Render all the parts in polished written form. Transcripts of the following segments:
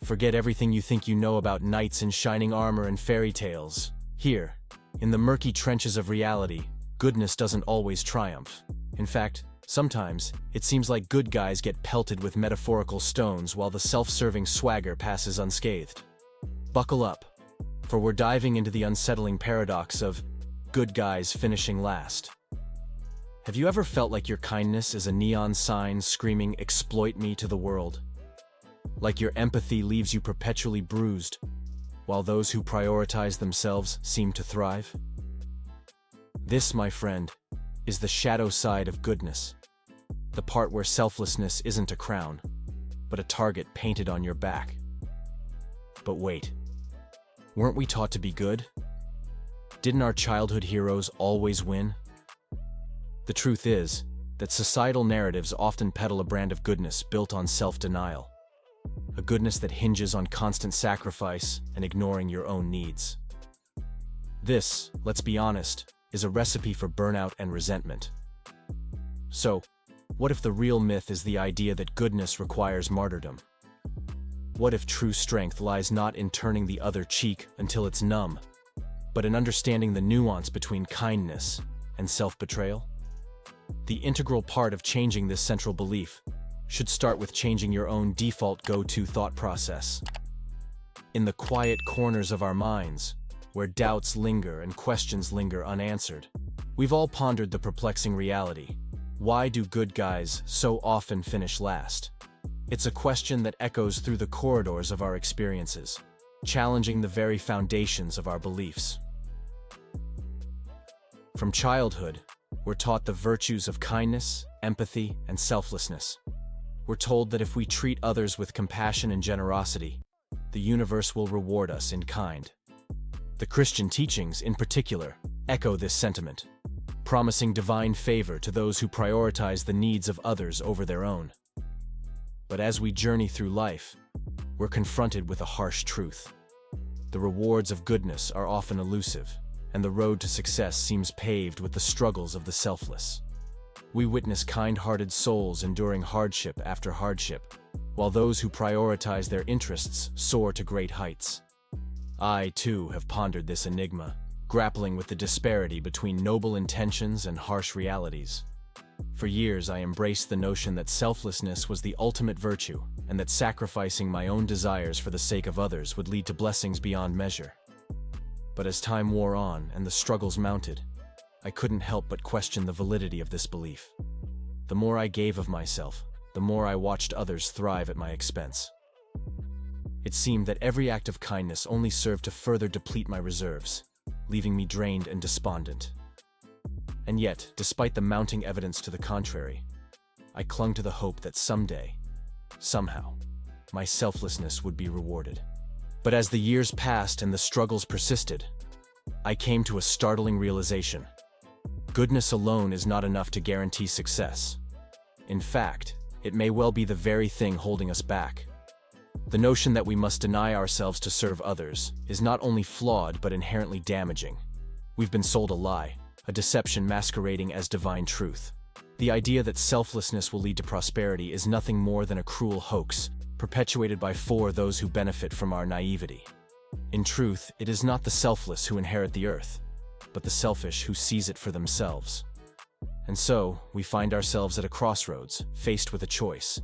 Forget everything you think you know about knights in shining armor and fairy tales. Here, in the murky trenches of reality, goodness doesn't always triumph. In fact, sometimes, it seems like good guys get pelted with metaphorical stones while the self-serving swagger passes unscathed. Buckle up, for we're diving into the unsettling paradox of good guys finishing last. Have you ever felt like your kindness is a neon sign screaming, "Exploit me" to the world? Like your empathy leaves you perpetually bruised, while those who prioritize themselves seem to thrive? This, my friend, is the shadow side of goodness. The part where selflessness isn't a crown, but a target painted on your back. But wait, weren't we taught to be good? Didn't our childhood heroes always win? The truth is that societal narratives often peddle a brand of goodness built on self-denial. A goodness that hinges on constant sacrifice and ignoring your own needs. This, let's be honest, is a recipe for burnout and resentment. So, what if the real myth is the idea that goodness requires martyrdom? What if true strength lies not in turning the other cheek until it's numb, but in understanding the nuance between kindness and self-betrayal? The integral part of changing this central belief should start with changing your own default go-to thought process. In the quiet corners of our minds, where doubts linger and questions linger unanswered, we've all pondered the perplexing reality. Why do good guys so often finish last? It's a question that echoes through the corridors of our experiences, challenging the very foundations of our beliefs. From childhood, we're taught the virtues of kindness, empathy, and selflessness. We're told that if we treat others with compassion and generosity, the universe will reward us in kind. The Christian teachings, in particular, echo this sentiment, promising divine favor to those who prioritize the needs of others over their own. But as we journey through life, we're confronted with a harsh truth. The rewards of goodness are often elusive, and the road to success seems paved with the struggles of the selfless. We witness kind-hearted souls enduring hardship after hardship, while those who prioritize their interests soar to great heights. I, too, have pondered this enigma, grappling with the disparity between noble intentions and harsh realities. For years, I embraced the notion that selflessness was the ultimate virtue, and that sacrificing my own desires for the sake of others would lead to blessings beyond measure. But as time wore on and the struggles mounted, I couldn't help but question the validity of this belief. The more I gave of myself, the more I watched others thrive at my expense. It seemed that every act of kindness only served to further deplete my reserves, leaving me drained and despondent. And yet, despite the mounting evidence to the contrary, I clung to the hope that someday, somehow, my selflessness would be rewarded. But as the years passed and the struggles persisted, I came to a startling realization. Goodness alone is not enough to guarantee success. In fact, it may well be the very thing holding us back. The notion that we must deny ourselves to serve others is not only flawed but inherently damaging. We've been sold a lie, a deception masquerading as divine truth. The idea that selflessness will lead to prosperity is nothing more than a cruel hoax, perpetuated by those who benefit from our naivety. In truth, it is not the selfless who inherit the earth, but the selfish who seize it for themselves. And so, we find ourselves at a crossroads, faced with a choice: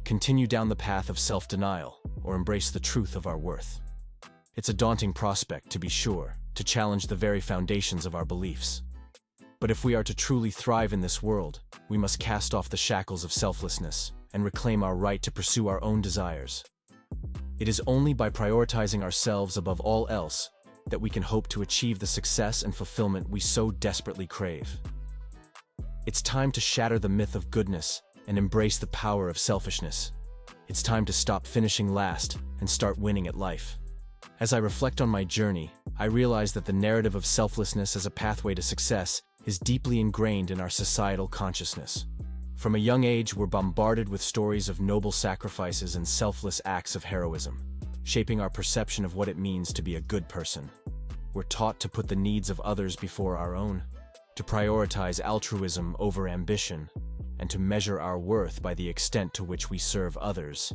continue down the path of self-denial, or embrace the truth of our worth. It's a daunting prospect, to be sure, to challenge the very foundations of our beliefs. But if we are to truly thrive in this world, we must cast off the shackles of selflessness and reclaim our right to pursue our own desires. It is only by prioritizing ourselves above all else that we can hope to achieve the success and fulfillment we so desperately crave. It's time to shatter the myth of goodness and embrace the power of selfishness. It's time to stop finishing last and start winning at life. As I reflect on my journey, I realize that the narrative of selflessness as a pathway to success is deeply ingrained in our societal consciousness. From a young age, we're bombarded with stories of noble sacrifices and selfless acts of heroism, shaping our perception of what it means to be a good person. We're taught to put the needs of others before our own, to prioritize altruism over ambition, and to measure our worth by the extent to which we serve others.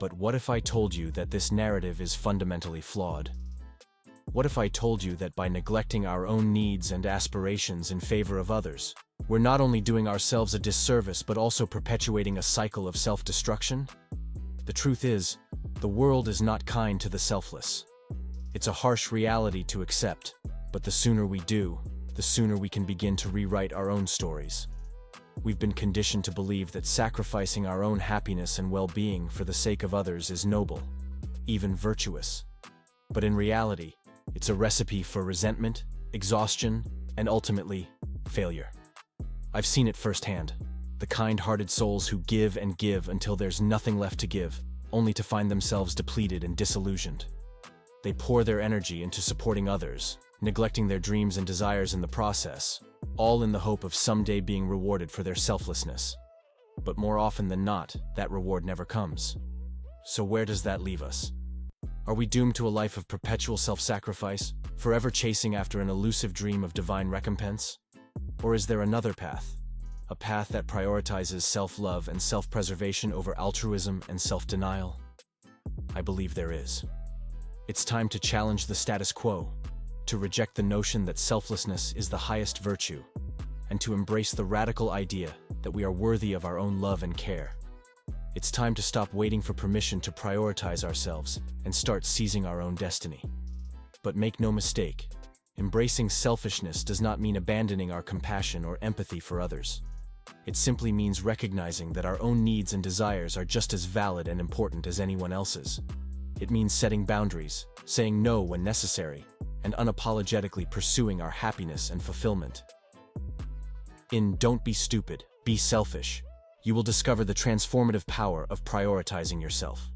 But what if I told you that this narrative is fundamentally flawed? What if I told you that by neglecting our own needs and aspirations in favor of others, we're not only doing ourselves a disservice but also perpetuating a cycle of self-destruction? The truth is, the world is not kind to the selfless. It's a harsh reality to accept, but the sooner we do, the sooner we can begin to rewrite our own stories. We've been conditioned to believe that sacrificing our own happiness and well-being for the sake of others is noble, even virtuous. But in reality, it's a recipe for resentment, exhaustion, and ultimately, failure. I've seen it firsthand. The kind-hearted souls who give and give until there's nothing left to give, only to find themselves depleted and disillusioned. They pour their energy into supporting others, neglecting their dreams and desires in the process, all in the hope of someday being rewarded for their selflessness. But more often than not, that reward never comes. So where does that leave us? Are we doomed to a life of perpetual self-sacrifice, forever chasing after an elusive dream of divine recompense? Or is there another path? A path that prioritizes self-love and self-preservation over altruism and self-denial? I believe there is. It's time to challenge the status quo, to reject the notion that selflessness is the highest virtue, and to embrace the radical idea that we are worthy of our own love and care. It's time to stop waiting for permission to prioritize ourselves and start seizing our own destiny. But make no mistake, embracing selfishness does not mean abandoning our compassion or empathy for others. It simply means recognizing that our own needs and desires are just as valid and important as anyone else's. It means setting boundaries, saying no when necessary, and unapologetically pursuing our happiness and fulfillment. In Don't Be Stupid, Be Selfish, you will discover the transformative power of prioritizing yourself.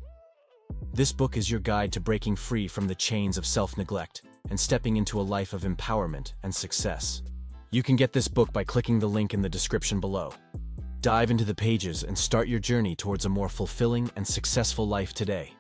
This book is your guide to breaking free from the chains of self-neglect and stepping into a life of empowerment and success. You can get this book by clicking the link in the description below. Dive into the pages and start your journey towards a more fulfilling and successful life today.